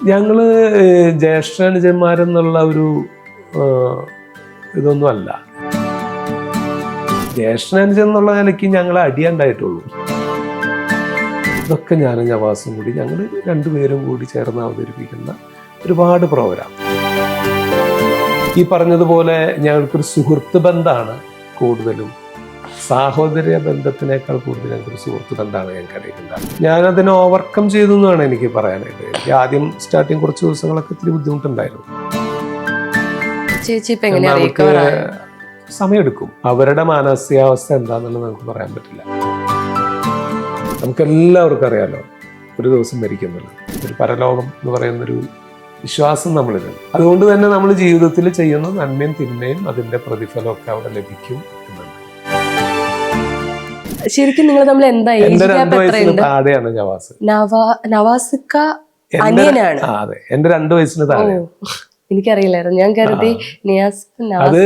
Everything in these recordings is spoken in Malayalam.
ഞങ്ങള് ജ്യേഷ്ഠാനുജന്മാരെന്നുള്ള ഒരു ഇതൊന്നും അല്ല. ജ്യേഷ്ഠാനുജൻ എന്നുള്ള നിലയ്ക്ക് ഞങ്ങൾ അടിയുണ്ടായിട്ടുള്ളൂ. ഇതൊക്കെ ഞാനും നവാസും കൂടി ഞങ്ങൾ രണ്ടുപേരും കൂടി ചേർന്ന് അവതരിപ്പിക്കുന്ന ഒരുപാട് പ്രോഗ്രാം. ഈ പറഞ്ഞതുപോലെ ഞങ്ങൾക്കൊരു സുഹൃത്ത് ബന്ധമാണ് കൂടുതലും, സാഹോദര്യ ബന്ധത്തിനേക്കാൾ കൂടുതൽ ഞങ്ങൾക്കൊരു സുഹൃത്ത് ബന്ധമാണ് ഞങ്ങൾക്കിടയിലുണ്ടാകുന്നത്. ഞാനതിനെ ഓവർകം ചെയ്തു എന്നാണ് എനിക്ക് പറയാനായിട്ട്. എനിക്ക് ആദ്യം സ്റ്റാർട്ടിങ് കുറച്ച് ദിവസങ്ങളൊക്കെ ഇത്തിരി ബുദ്ധിമുട്ടുണ്ടായിരുന്നു. നമുക്ക് സമയമെടുക്കും. അവരുടെ മാനസികാവസ്ഥ എന്താണെന്നുള്ളത് നമുക്ക് പറയാൻ പറ്റില്ല. നമുക്കെല്ലാവർക്കും അറിയാലോ ഒരു ദിവസം മരിക്കുന്നുള്ളൂ. ഒരു പരലോകം എന്ന് പറയുന്നൊരു വിശ്വാസം നമ്മളിലുണ്ട്. അതുകൊണ്ട് തന്നെ നമ്മൾ ജീവിതത്തിൽ ചെയ്യുന്ന നന്മയും തിന്മയും അതിന്റെ പ്രതിഫലമൊക്കെ അവിടെ ലഭിക്കും എന്നുണ്ട്. ശരിക്കും നിങ്ങൾ തമ്മിൽ എന്താ താഴെയാണ് നവാസ്. അതെ, എന്റെ 2 വയസ്സിന് താഴെ. എനിക്കറിയില്ലായിരുന്നു, ഞാൻ കരുതി അത്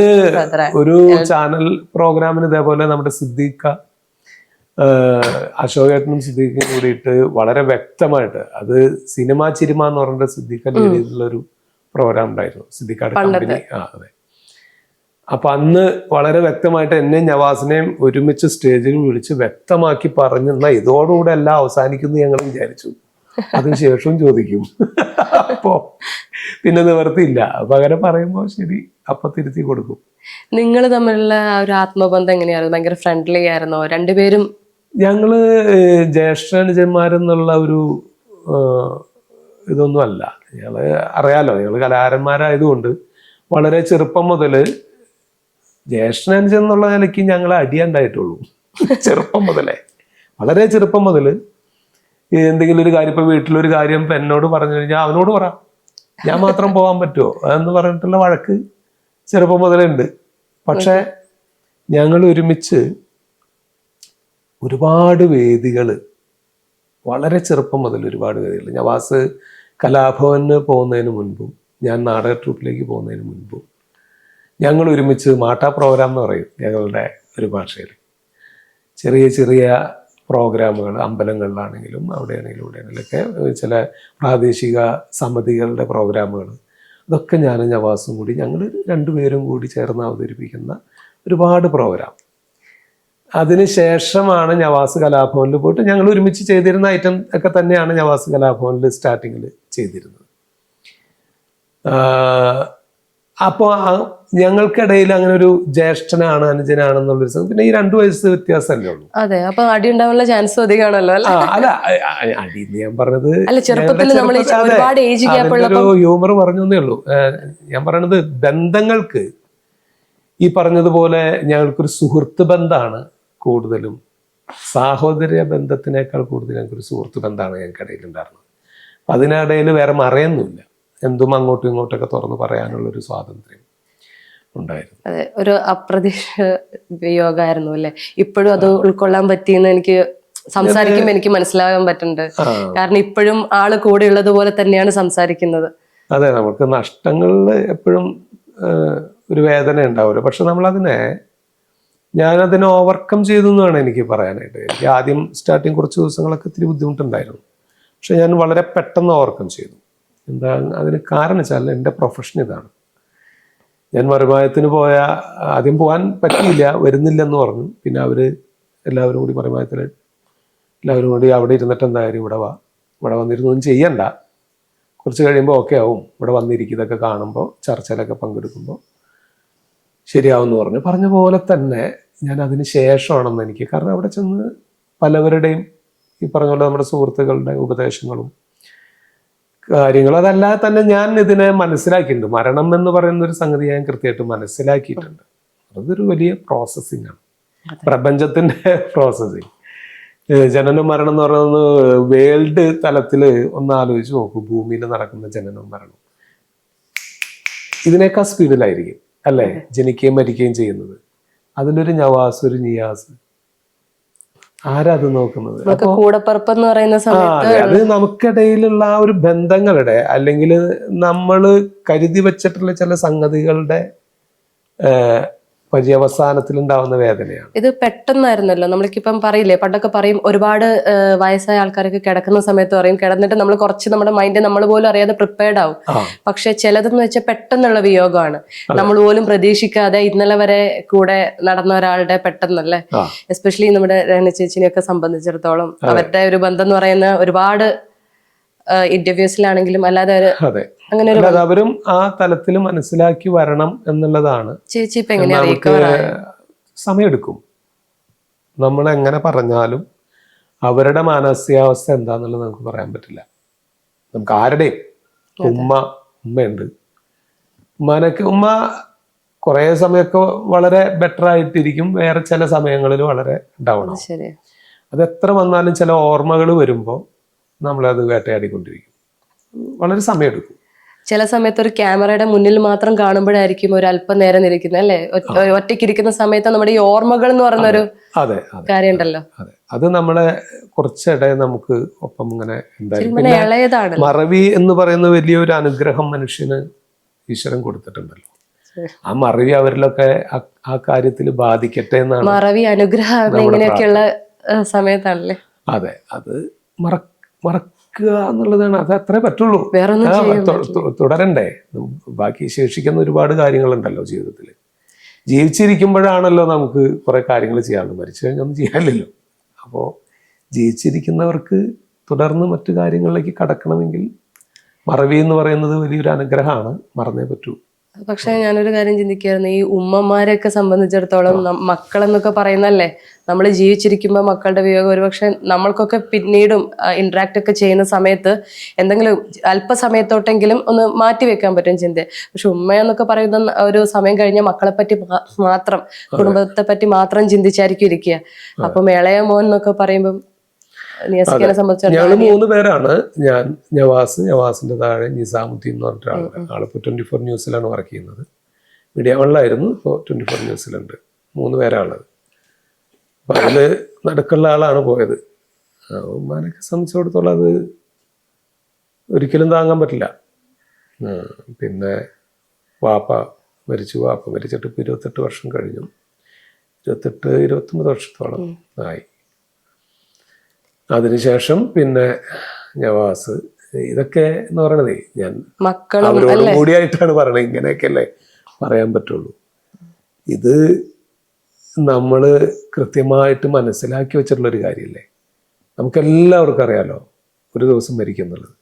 ഒരു ചാനൽ പ്രോഗ്രാമിന് ഇതേപോലെ നമ്മുടെ സിദ്ദീഖ, അശോകേട്ടനും സിദ്ദീഖും കൂടിയിട്ട് വളരെ വ്യക്തമായിട്ട്, അത് സിനിമ ചിരിമ എന്ന് പറഞ്ഞ സിദ്ദീഖിന്റെ രീതിയിലുള്ളൊരു പ്രോഗ്രാം ഉണ്ടായിരുന്നു, സിദ്ദീഖയുടെ കമ്പനി. അതെ. അപ്പൊ അന്ന് വളരെ വ്യക്തമായിട്ട് എന്നെയും നവാസിനെയും ഒരുമിച്ച് സ്റ്റേജിൽ വിളിച്ച് വ്യക്തമാക്കി പറഞ്ഞെന്നാ ഇതോടുകൂടെ എല്ലാം അവസാനിക്കുന്നു ഞങ്ങൾ വിചാരിച്ചു. അതിനുശേഷവും ചോദിക്കും. അപ്പോ പിന്നെ നിവർത്തിയില്ല. പകരം പറയുമ്പോൾ ശരി, അപ്പൊ തിരുത്തി കൊടുക്കും. നിങ്ങൾ തമ്മിലുള്ള ഒരു ആത്മബന്ധം എങ്ങനെയായിരുന്നു? ഭയങ്കര ഫ്രണ്ട്ലി ആയിരുന്നോ രണ്ടുപേരും? ഞങ്ങള് ജ്യേഷ്ഠാനുജന്മാരെന്നുള്ള ഒരു ഇതൊന്നും അല്ല. ഞങ്ങള് അറിയാലോ, ഞങ്ങള് കലാകാരന്മാരായതുകൊണ്ട് വളരെ ചെറുപ്പം മുതല് ജ്യേഷ്ഠാനുജൻ എന്നുള്ള നിലയ്ക്ക് ഞങ്ങൾ അടിയുണ്ടായിട്ടുള്ളൂ. ചെറുപ്പം മുതലേ, വളരെ ചെറുപ്പം മുതല് എന്തെങ്കിലും ഒരു കാര്യം, ഇപ്പൊ വീട്ടിലൊരു കാര്യം എന്നോട് പറഞ്ഞു കഴിഞ്ഞാൽ അവനോട് പറ, ഞാൻ മാത്രം പോകാൻ പറ്റുമോ എന്ന് പറഞ്ഞിട്ടുള്ള വഴക്ക് ചെറുപ്പം മുതലേ ഉണ്ട്. പക്ഷെ ഞങ്ങൾ ഒരുമിച്ച് ഒരുപാട് വേദികൾ, വളരെ ചെറുപ്പം മുതൽ ഒരുപാട് വേദികൾ, നവാസ് കലാഭവന് പോകുന്നതിന് മുൻപും ഞാൻ നാടക ട്രൂപ്പിലേക്ക് പോകുന്നതിന് മുൻപും ഞങ്ങൾ ഒരുമിച്ച് മാട്ടാ പ്രോഗ്രാം എന്ന് പറയും ഞങ്ങളുടെ ഒരു ഭാഷയിൽ, ചെറിയ ചെറിയ പ്രോഗ്രാമുകൾ അമ്പലങ്ങളിലാണെങ്കിലും അവിടെയാണെങ്കിലും ഇവിടെയാണെങ്കിലൊക്കെ ചില പ്രാദേശിക സമിതികളുടെ പ്രോഗ്രാമുകൾ, അതൊക്കെ ഞാനും നവാസും കൂടി ഞങ്ങൾ രണ്ടുപേരും കൂടി ചേർന്ന് അവതരിപ്പിക്കുന്ന ഒരുപാട് പ്രോഗ്രാം. അതിനുശേഷമാണ് നവാസ് കലാഭവനിൽ പോയിട്ട് ഞങ്ങൾ ഒരുമിച്ച് ചെയ്തിരുന്ന ഐറ്റം ഒക്കെ തന്നെയാണ് നവാസ് കലാഭവനിൽ സ്റ്റാർട്ടിങ്ങിൽ ചെയ്തിരുന്നത്. അപ്പോൾ ഞങ്ങൾക്കിടയിൽ അങ്ങനെ ഒരു ജ്യേഷ്ഠനാണ് അനുജനാണെന്നുള്ളൊരു, പിന്നെ ഈ 2 വയസ്സ് വ്യത്യാസമല്ലേ ഉള്ളൂ. അതെ, അപ്പൊ അടി ഉണ്ടാവാനുള്ള ചാൻസ് അധികമാണല്ലോ. അല്ല, അടി ഞാൻ പറഞ്ഞത് ഹ്യൂമർ പറഞ്ഞേ ഉള്ളൂ. ഞാൻ പറയണത് ബന്ധങ്ങൾക്ക്, ഈ പറഞ്ഞതുപോലെ ഞങ്ങൾക്കൊരു സുഹൃത്ത് ബന്ധമാണ് കൂടുതലും, സാഹോദര്യ ബന്ധത്തിനേക്കാൾ കൂടുതൽ ഞങ്ങൾക്കൊരു സുഹൃത്ത് ബന്ധമാണ് ഞങ്ങൾക്കിടയിൽ ഉണ്ടായിരുന്നത്. അപ്പം അതിനിടയിൽ വേറെ മറയൊന്നുമില്ല, എന്തും അങ്ങോട്ടും ഇങ്ങോട്ടൊക്കെ തുറന്ന് പറയാനുള്ളൊരു സ്വാതന്ത്ര്യം ഉണ്ടായിരുന്നു. അതെ, ഒരു അപ്രതീക്ഷ വിയോഗമായിരുന്നു അല്ലേ? ഇപ്പോഴും അത് ഉൾക്കൊള്ളാൻ പറ്റിയെന്ന് എനിക്ക് സംസാരിക്കുമ്പോൾ എനിക്ക് മനസ്സിലാകാൻ പറ്റുന്നുണ്ട്. കാരണം ഇപ്പോഴും ആള് കൂടെ ഉള്ളത് പോലെ തന്നെയാണ് സംസാരിക്കുന്നത്. അതെ, നമുക്ക് നഷ്ടങ്ങളിൽ എപ്പോഴും ഒരു വേദന ഉണ്ടാവില്ല. പക്ഷെ ഞാനതിനെ ഓവർകം ചെയ്തു എന്നാണ് എനിക്ക് പറയാനായിട്ട്. എനിക്ക് ആദ്യം സ്റ്റാർട്ടിങ് കുറച്ച് ദിവസങ്ങളൊക്കെ ഇത്തിരി ബുദ്ധിമുട്ടുണ്ടായിരുന്നു. പക്ഷെ ഞാൻ വളരെ പെട്ടെന്ന് ഓവർകം ചെയ്തു. എന്താ അതിന് കാരണം വെച്ചാൽ എൻ്റെ പ്രൊഫഷൻ ഇതാണ്. ഞാൻ മറുമായത്തിന് ആദ്യം പോകാൻ പറ്റിയില്ല, വരുന്നില്ലെന്ന് പറഞ്ഞു. പിന്നെ എല്ലാവരും കൂടി മറുമായത്തിൽ എല്ലാവരും കൂടി അവിടെ ഇരുന്നിട്ട് എന്തായാലും ഇവിടെ വന്നിരുന്നൊന്നും ചെയ്യണ്ട, കുറച്ച് കഴിയുമ്പോൾ ഓക്കെ ആവും, ഇവിടെ വന്നിരിക്കുന്നതൊക്കെ കാണുമ്പോൾ ചർച്ചയിലൊക്കെ പങ്കെടുക്കുമ്പോൾ ശരിയാവുമെന്ന് പറഞ്ഞ പോലെ തന്നെ ഞാൻ അതിന് ശേഷമാണെന്ന് എനിക്ക്, കാരണം അവിടെ ചെന്ന് പലവരുടെയും ഈ പറഞ്ഞ പോലെ നമ്മുടെ സുഹൃത്തുക്കളുടെ ഉപദേശങ്ങളും കാര്യങ്ങളും, അതല്ലാതെ തന്നെ ഞാൻ ഇതിനെ മനസ്സിലാക്കിയിട്ടുണ്ട്. മരണം എന്ന് പറയുന്ന ഒരു സംഗതി ഞാൻ കൃത്യമായിട്ട് മനസ്സിലാക്കിയിട്ടുണ്ട്. അതൊരു വലിയ പ്രോസസ്സിംഗ് ആണ്, പ്രപഞ്ചത്തിന്റെ പ്രോസസ്സിങ്. ജനനം മരണം എന്ന് പറയുന്നത് വേൾഡ് തലത്തിൽ ഒന്ന് ആലോചിച്ച് നോക്കൂ. ഭൂമിയിൽ നടക്കുന്ന ജനനവും മരണം ഇതിനേക്കാൾ സ്പീഡിലായിരിക്കും അല്ലേ ജനിക്കുകയും മരിക്കുകയും ചെയ്യുന്നത്. അതിലൊരു നവാസ്, ഒരു നിയാസ്, ആരാ അത് നോക്കുന്നത്? അത് നമുക്കിടയിലുള്ള ആ ഒരു ബന്ധങ്ങളുടെ, അല്ലെങ്കിൽ നമ്മൾ കരുതി വെച്ചിട്ടുള്ള ചില സംഗതികളുടെ പര്യവസാനത്തിൽ ഉണ്ടാവുന്ന വേദനയാണ്. ഇത് പെട്ടെന്നായിരുന്നല്ലോ. നമ്മൾക്കിപ്പം പറയില്ലേ, പണ്ടൊക്കെ പറയും ഒരുപാട് വയസ്സായ ആൾക്കാരൊക്കെ കിടക്കുന്ന സമയത്ത് പറയും കിടന്നിട്ട് നമ്മൾ കുറച്ച് നമ്മുടെ മൈൻഡ് നമ്മൾ പോലും അറിയാതെ പ്രിപ്പയർഡ് ആവും. പക്ഷെ ചിലതെന്ന് വെച്ചാൽ പെട്ടെന്നുള്ള വിയോഗമാണ്. നമ്മൾ പോലും പ്രതീക്ഷിക്കാതെ ഇന്നലെ വരെ കൂടെ നടന്ന ഒരാളുടെ പെട്ടെന്നല്ലേ. എസ്പെഷ്യലി നമ്മുടെ രഹന ചേച്ചിനെയൊക്കെ സംബന്ധിച്ചിടത്തോളം അവരുടെ ഒരു ബന്ധം എന്ന് പറയുന്ന ഒരുപാട് ഇന്റർവ്യൂസിലാണെങ്കിലും അല്ലാതെ അങ്ങനെ അവരും ആ തലത്തിൽ മനസ്സിലാക്കി വരണം എന്നുള്ളതാണ്. ചേച്ചി ഇപ്പൊ എങ്ങനെയാ സമയമെടുക്കും. നമ്മൾ എങ്ങനെ പറഞ്ഞാലും അവരുടെ മാനസികാവസ്ഥ എന്താന്നുള്ളത് നമുക്ക് പറയാൻ പറ്റില്ല. നമുക്ക് ആരുടെയും ഉമ്മയുണ്ട്, ഉമ്മ കുറെ സമയമൊക്കെ വളരെ ബെറ്റർ ആയിട്ടിരിക്കും, വേറെ ചില സമയങ്ങളിൽ വളരെ ഡൗൺ ആവും. അത് എത്ര വന്നാലും ചില ഓർമ്മകൾ വരുമ്പോൾ നമ്മളത് വേട്ടയാടിക്കൊണ്ടിരിക്കും. വളരെ സമയമെടുക്കും. ചില സമയത്ത് ഒരു ക്യാമറയുടെ മുന്നിൽ മാത്രം കാണുമ്പോഴായിരിക്കും ഒരു അല്പം നേരം ഇരിക്കുന്നത് അല്ലേ. ഒറ്റയ്ക്കിരിക്കുന്ന സമയത്ത് നമ്മുടെ ഈ ഓർമ്മകൾ എന്ന് പറയുന്നൊരു കാര്യം ഉണ്ടല്ലോ. അതെ, അത് നമ്മളെ കുറച്ചിടെ നമുക്ക് ഒപ്പം ഇങ്ങനെ എന്തായാലും മറവി എന്ന് പറയുന്ന വലിയൊരു അനുഗ്രഹം മനുഷ്യന് ഈശ്വരൻ കൊടുത്തിട്ടുണ്ടല്ലോ. ആ മറവി അവരിലൊക്കെ ആ കാര്യത്തിൽ ബാധിക്കട്ടെ എന്നാണ്. മറവി അനുഗ്രഹം ഇങ്ങനെയൊക്കെയുള്ള സമയത്താണല്ലേ. അതെ, അത് മറക്കുക എന്നുള്ളതാണ്. അത് അത്രേ പറ്റുള്ളൂ. തുടരണ്ടേ. ബാക്കി ശേഷിക്കുന്ന ഒരുപാട് കാര്യങ്ങളുണ്ടല്ലോ ജീവിതത്തിൽ. ജീവിച്ചിരിക്കുമ്പോഴാണല്ലോ നമുക്ക് കുറെ കാര്യങ്ങൾ ചെയ്യാനുള്ളൂ. മരിച്ചു കഴിഞ്ഞാൽ ഒന്നും ചെയ്യാനില്ലല്ലോ. അപ്പോൾ ജീവിച്ചിരിക്കുന്നവർക്ക് തുടർന്ന് മറ്റു കാര്യങ്ങളിലേക്ക് കടക്കണമെങ്കിൽ മറവി എന്ന് പറയുന്നത് വലിയൊരു അനുഗ്രഹമാണ്. മറന്നേ പറ്റൂ. പക്ഷെ ഞാനൊരു കാര്യം ചിന്തിക്കുകയായിരുന്നു, ഈ ഉമ്മമാരെയൊക്കെ സംബന്ധിച്ചിടത്തോളം മക്കളെന്നൊക്കെ പറയുന്നല്ലേ, നമ്മൾ ജീവിച്ചിരിക്കുമ്പോൾ മക്കളുടെ വിയോഗം ഒരുപക്ഷെ നമ്മൾക്കൊക്കെ പിന്നീടും ഇന്ററാക്ട് ഒക്കെ ചെയ്യുന്ന സമയത്ത് എന്തെങ്കിലും അല്പസമയത്തോട്ടെങ്കിലും ഒന്ന് മാറ്റി വെക്കാൻ പറ്റും ചിന്ത. പക്ഷെ ഉമ്മയെന്നൊക്കെ പറയുന്ന ഒരു സമയം കഴിഞ്ഞാൽ മക്കളെ പറ്റി മാത്രം, കുടുംബത്തെ പറ്റി മാത്രം ചിന്തിച്ചായിരിക്കും ഇരിക്കുക. അപ്പം ഇളയ മോൻ എന്നൊക്കെ പറയുമ്പം ഞങ്ങള് 3 പേരാണ്. ഞാൻ നവാസിന്റെ താഴെ നിസാമുദ്ദീൻ എന്ന് പറഞ്ഞിട്ട് ആളിപ്പോൾ 24 ന്യൂസിലാണ് വർക്ക് ചെയ്യുന്നത്. മീഡിയ വണ്ണിലായിരുന്നു, ഇപ്പോൾ 24 ന്യൂസിലുണ്ട്. 3 പേരാണുള്ളത്. അപ്പൊ അതില് നടുക്കുള്ള ആളാണ് പോയത്. ഉമ്മാനൊക്കെ സംബന്ധിച്ചിടത്തോളം അത് ഒരിക്കലും താങ്ങാൻ പറ്റില്ല. പിന്നെ വാപ്പ മരിച്ചിട്ട് ഇപ്പോൾ 28 വർഷം കഴിഞ്ഞു. 29 വർഷത്തോളം ആയി. അതിനുശേഷം പിന്നെ നവാസ്, ഇതൊക്കെ എന്ന് പറയണതേ ഞാൻ അവരോട് കൂടിയായിട്ടാണ് പറയണത്. ഇങ്ങനെയൊക്കെയല്ലേ പറയാൻ പറ്റുള്ളൂ. ഇത് നമ്മൾ കൃത്യമായിട്ട് മനസ്സിലാക്കി വെച്ചിട്ടുള്ളൊരു കാര്യമല്ലേ. നമുക്കെല്ലാവർക്കും അറിയാലോ ഒരു ദിവസം മരിക്കുന്നുള്ളത്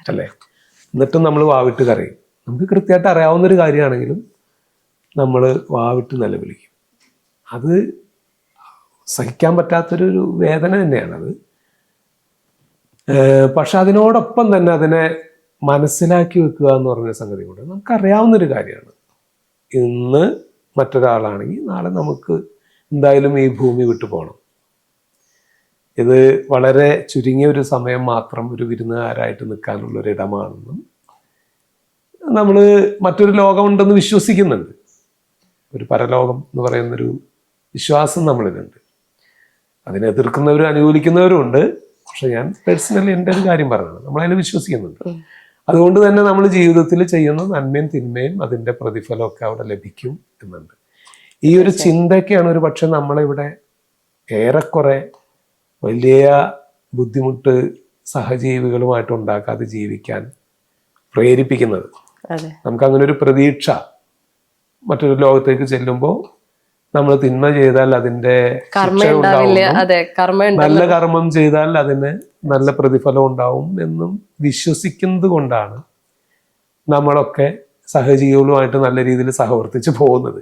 അല്ലേ. എന്നിട്ടും നമ്മൾ വാവിട്ട് കരയും. നമുക്ക് കൃത്യമായിട്ട് അറിയാവുന്നൊരു കാര്യമാണെങ്കിലും നമ്മൾ വാവിട്ട് നിലവിളിക്കും. അത് സഹിക്കാൻ പറ്റാത്തൊരു വേദന തന്നെയാണത്. പക്ഷെ അതിനോടൊപ്പം തന്നെ അതിനെ മനസ്സിലാക്കി വെക്കുക എന്ന് പറഞ്ഞ സംഗതി കൊണ്ട് നമുക്കറിയാവുന്നൊരു കാര്യമാണ്. ഇന്ന് മറ്റൊരാളാണെങ്കിൽ നാളെ നമുക്ക് എന്തായാലും ഈ ഭൂമി വിട്ടു പോകണം. ഇത് വളരെ ചുരുങ്ങിയ ഒരു സമയം മാത്രം ഒരു വിരുന്നുകാരായിട്ട് നിൽക്കാനുള്ളൊരിടമാണെന്നും നമ്മൾ മറ്റൊരു ലോകമുണ്ടെന്ന് വിശ്വസിക്കുന്നുണ്ട്. ഒരു പരലോകം എന്ന് പറയുന്നൊരു വിശ്വാസം നമ്മളിലുണ്ട്. അതിനെ എതിർക്കുന്നവരും അനുകൂലിക്കുന്നവരും ഉണ്ട്. പക്ഷെ ഞാൻ പേഴ്സണലി എൻ്റെ ഒരു കാര്യം പറഞ്ഞതാണ്, നമ്മളതിൽ വിശ്വസിക്കുന്നുണ്ട്. അതുകൊണ്ട് തന്നെ നമ്മൾ ജീവിതത്തിൽ ചെയ്യുന്ന നന്മയും തിന്മയും അതിൻ്റെ പ്രതിഫലമൊക്കെ അവിടെ ലഭിക്കും എന്നുണ്ട്. ഈ ഒരു ചിന്തയൊക്കെയാണ് ഒരു പക്ഷെ നമ്മളിവിടെ ഏറെക്കുറെ വലിയ ബുദ്ധിമുട്ട് സഹജീവികളുമായിട്ട് ഉണ്ടാക്കാതെ ജീവിക്കാൻ പ്രേരിപ്പിക്കുന്നത്. നമുക്കങ്ങനെ ഒരു പ്രതീക്ഷ മറ്റൊരു ലോകത്തേക്ക് ചെല്ലുമ്പോൾ നമ്മൾ തിന്മ ചെയ്താൽ അതിന്റെ നല്ല കർമ്മം ചെയ്താൽ അതിന് നല്ല പ്രതിഫലം ഉണ്ടാവും എന്നും വിശ്വസിക്കുന്നത് കൊണ്ടാണ് നമ്മളൊക്കെ സഹജീവികളുമായിട്ട് നല്ല രീതിയിൽ സഹവർത്തിച്ച് പോകുന്നത്.